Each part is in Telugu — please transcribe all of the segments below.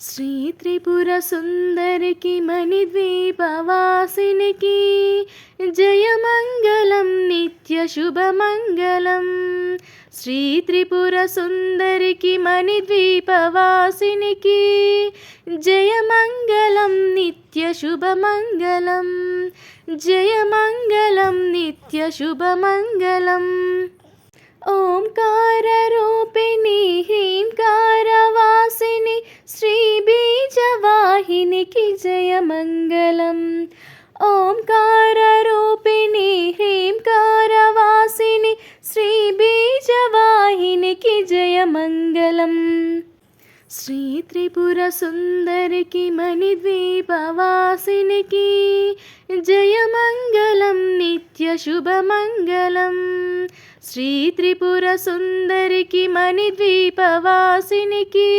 శ్రీ త్రిపుర సుందరికి మణిద్వీపవాసినికి జయమంగళం నిత్య శుభమంగళం. శ్రీ త్రిపుర సుందరికి మణిద్వీపవాసినికి జయమంగళం నిత్య శుభమంగళం. జయమంగళం నిత్య శుభమంగళం. ఓంకార రూపిణి హ్రీంకార వాసిని శ్రీ బీజవాహినికి జయమంగళం. ఓంకార రూపిణి హ్రీంకార వాసిని శ్రీ బీజవాహినికి జయమంగళం. శ్రీ త్రిపుర సుందరికి మణిద్వీపవాసినికి జయమంగళం నిత్య శుభమంగళం. శ్రీ త్రిపుర సుందరికి మణిద్వీపవాసినికి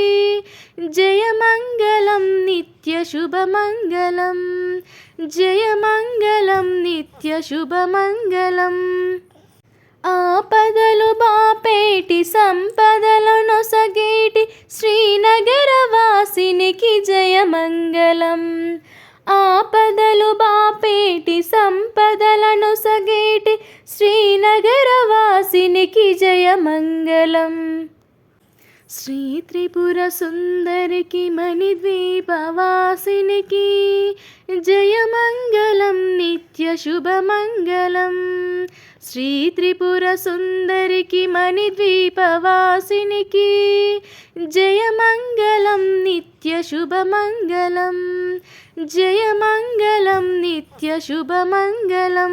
జయమంగళం నిత్య శుభమంగళం. జయమంగళం నిత్య శుభమంగళం. ఆపదలు బాపేటి సంపదలు నొసగేటి శ్రీనగర వాసినికి జయమంగళం. ఆపదలు బాపేటి సంపదలను సగేటి శ్రీనగర వాసినికి జయమంగళం. శ్రీ త్రిపుర సుందరికి మణిద్వీపవాసినికి జయమంగళం నిత్య శుభమంగళం. శ్రీ త్రిపుర సుందరికి మణిద్వీపవాసినికి జయమంగళం నిత్య శుభమంగళం. జయమంగళం నిత్య శుభమంగళం.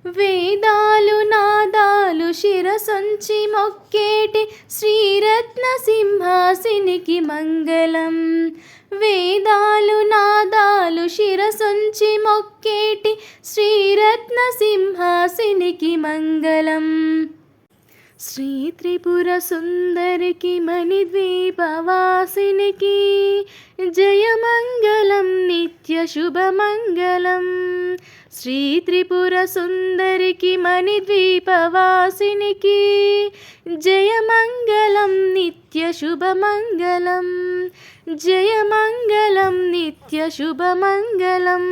వేదాలు నాదాలు శిరసొంచి మొక్కేటి శ్రీరత్న సింహాసినికి మంగళం. వేదాలు నాదాలు శిరసొంచి మొక్కేటి శ్రీరత్న సింహాసినికి మంగళం. శ్రీ త్రిపుర సుందరికి మణిద్వీపవాసినికి జయమంగళం నిత్య శుభమంగళం. శ్రీ త్రిపుర సుందరికి మణిద్వీపవాసినికి జయమంగళం నిత్య శుభమంగళం. జయమంగళం నిత్య శుభమంగళం.